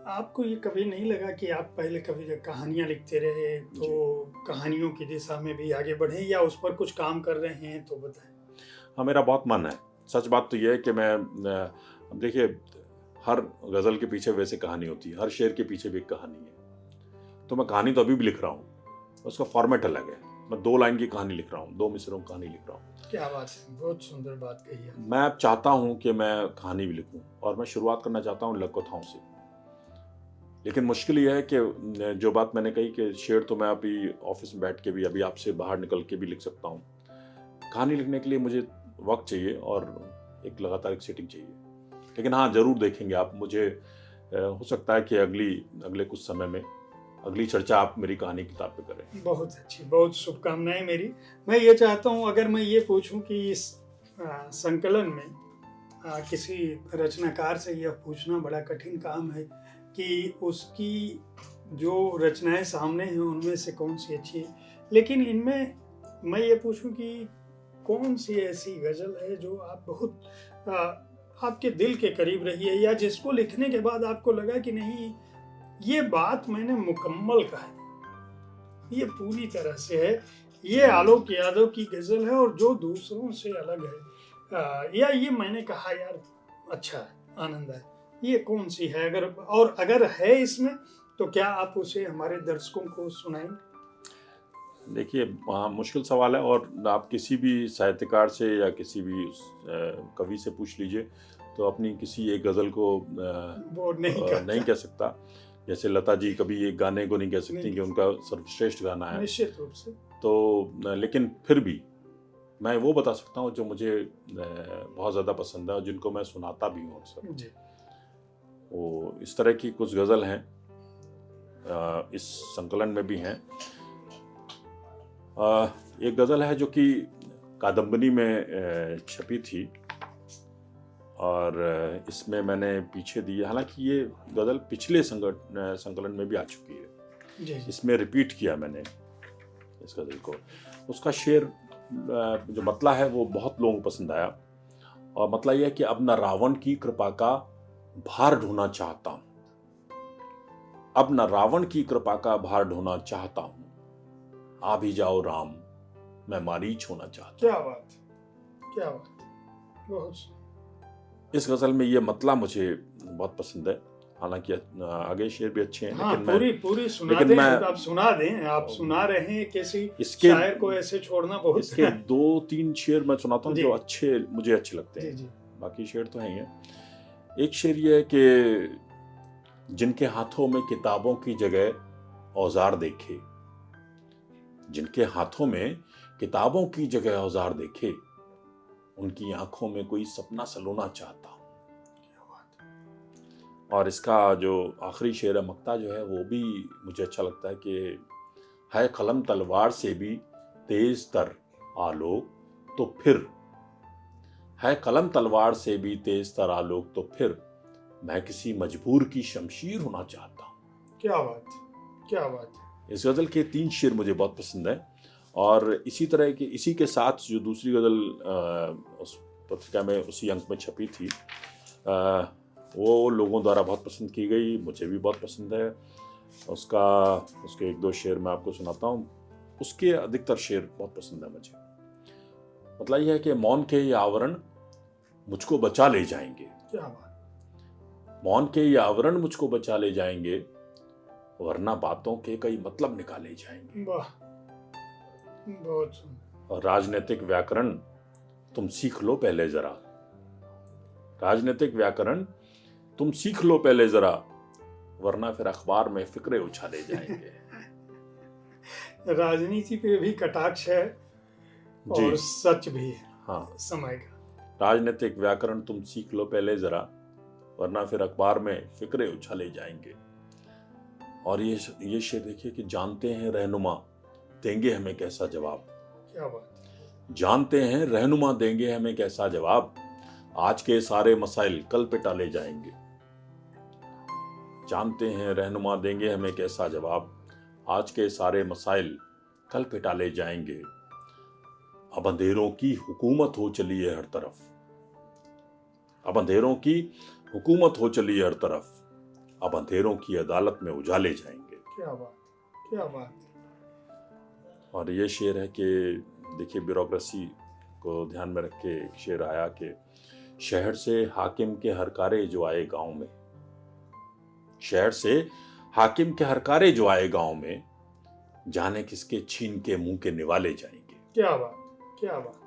आपको ये कभी नहीं लगा कि आप पहले कभी जब कहानियाँ लिखते रहे जी। तो कहानियों की दिशा में भी आगे बढ़े या उस पर कुछ काम कर रहे हैं तो बताएँ? हाँ, मेरा बहुत मन है। सच बात तो ये है कि मैं अब देखिए, हर ग़ज़ल के पीछे वैसे कहानी होती है, हर शेर के पीछे भी एक कहानी है। तो मैं कहानी तो अभी भी लिख रहा हूँ, उसका फ़ॉर्मेट अलग है। मैं 2 लाइन की कहानी लिख रहा हूँ, 2 मिसरों की कहानी लिख रहा हूँ। क्या बात है! बहुत सुंदर बात कही है। मैं अब चाहता हूँ कि मैं कहानी भी लिखूँ और मैं शुरुआत करना चाहता हूँ लघु कथाओं से। लेकिन मुश्किल ये है कि जो बात मैंने कही कि शेर तो मैं अभी ऑफ़िस में बैठ के भी, अभी आपसे बाहर निकल के भी लिख सकता हूँ। कहानी लिखने के लिए मुझे वक़्त चाहिए और एक लगातार एक सेटिंग चाहिए। लेकिन हाँ, ज़रूर देखेंगे आप मुझे, हो सकता है कि अगले कुछ समय में अगली चर्चा आप मेरी कहानी किताब पे करें। बहुत अच्छी, बहुत शुभकामनाएँ मेरी। मैं ये चाहता हूँ अगर मैं ये पूछूँ कि इस संकलन में किसी रचनाकार से यह पूछना बड़ा कठिन काम है कि उसकी जो रचनाएँ सामने हैं उनमें से कौन-सी अच्छी है। लेकिन इनमें मैं ये पूछूँ कि कौन-सी ऐसी ग़ज़ल है जो आप बहुत आपके दिल के करीब रही है या जिसको लिखने के बाद आपको लगा कि नहीं, ये बात मैंने मुकम्मल कहा है, ये पूरी तरह से है, ये आलोक यादव की ग़ज़ल है और जो दूसरों से अलग है। या ये मैंने कहा यार अच्छा है, आनंद आया। ये कौन-सी है अगर है इसमें तो क्या आप उसे हमारे दर्शकों को सुनाएँगे? देखिए, मुश्किल सवाल है और आप किसी भी साहित्यकार से या किसी भी कवि से पूछ लीजिए, तो अपनी किसी एक ग़ज़ल को वो नहीं नहीं कहता। कह सकता। जैसे लता जी कभी एक गाने को नहीं कह सकती नहीं कि उनका सर्वश्रेष्ठ गाना है। निश्चित रूप से। तो लेकिन फिर भी मैं वो बता सकता हूँ जो मुझे बहुत ज़्यादा पसंद है और जिनको मैं सुनाता भी हूँ अक्सर। जी। वो इस तरह की कुछ ग़ज़ल हैं, इस संकलन में भी हैं। एक ग़ज़ल है जो कि कादम्बनी में छपी थी और इसमें मैंने पीछे दी है। हालाँकि ये ग़ज़ल पिछले संकलन में भी आ चुकी है। जी, जी। इसमें रिपीट किया मैंने इस ग़ज़ल को। उसका शेर जो मतला है वो बहुत लोगों को पसंद आया और मतला ये है कि अब न रावण की कृपा का भार ढोना चाहता हूँ। अब न रावण की कृपा का भार ढोना चाहता हूँ। आ भी जाओ राम, मैं मारीच होना चाहता क्या हूँ। बात है! क्या बात है! बहुत इस ग़ज़ल में ये मतला मुझे बहुत पसंद है। हालाँकि आगे शेर भी अच्छे हैं, हाँ, पूरी सुना लेकिन दें, मैं आप सुना दें। आप सुना रहे हैं, किसी इसके शायर को ऐसे छोड़ना बहुत इसके 2-3 शेर मैं सुनाता हूँ जी, जो मुझे अच्छे लगते जी, हैं। जी। बाकी शेर तो हैं ही हैं। एक शेर ये है कि जिनके हाथों में किताबों की जगह औज़ार देखे, जिनके हाथों में किताबों की जगह औज़ार देखे, उनकी आँखों में कोई सपना सलोना चाहता हूँ। क्या बात है! और इसका जो आखिरी शेर है मक्ता जो है वो भी मुझे अच्छा लगता है कि है कलम तलवार से भी तेज तर आलोक तो फिर, है कलम तलवार से भी तेज तर आलोक तो फिर, मैं किसी मजबूर की शमशीर होना चाहता हूँ। क्या बात है! क्या बात है! इस ग़ज़ल के 3 शेर मुझे बहुत पसंद है और इसी के साथ जो दूसरी ग़ज़ल उस पत्रिका में उसी अंक में छपी थी, वो लोगों द्वारा बहुत पसंद की गई, मुझे भी बहुत पसंद है। उसके 1-2 शेर मैं आपको सुनाता हूँ। उसके अधिकतर शेर बहुत पसंद है मुझे। मतलब ये है कि मौन के ये आवरण मुझको बचा ले जाएँगे। क्या बात! मौन के ये आवरण मुझको बचा ले जाएँगे, वरना बातों के कई मतलब निकाले जाएँगे। वाह! बहुत सुंदर। और राजनीतिक व्याकरण तुम सीख लो पहले ज़रा। राजनीतिक व्याकरण तुम सीख लो पहले ज़रा, वरना फिर अखबार में फ़िक्रे उछाले जाएँगे। राजनीति पे भी कटाक्ष है जी। और सच भी है हाँ। समय का। राजनीतिक व्याकरण तुम सीख लो पहले ज़रा, वरना फिर अखबार में फ़िक्रे उछाले जाएँगे। और ये शेर देखिए कि जानते हैं रहनुमा देंगे हमें कैसा जवाब। क्या बात है! जानते हैं रहनुमा देंगे हमें कैसा जवाब, आज के सारे मसाइल कल पे टाले जाएंगे। जानते हैं रहनुमा देंगे हमें कैसा जवाब, आज के सारे मसाइल कल पे टाले जाएंगे। अब अंधेरों की हुकूमत हो चली है हर तरफ, अब अंधेरों की हुकूमत हो चली है हर तरफ, अब अंधेरों की अदालत में उजाले जाएंगे। क्या बात, क्या बात। और ये शेर है कि देखिए, ब्यूरोक्रेसी को ध्यान में रख के एक शेर आया कि शहर से हाकिम के हरकारे जो आए गांव में, शहर से हाकिम के हरकारे जो आए गांव में, जाने किसके छीन के मुंह के निवाले जाएंगे। क्या बात, क्या बात।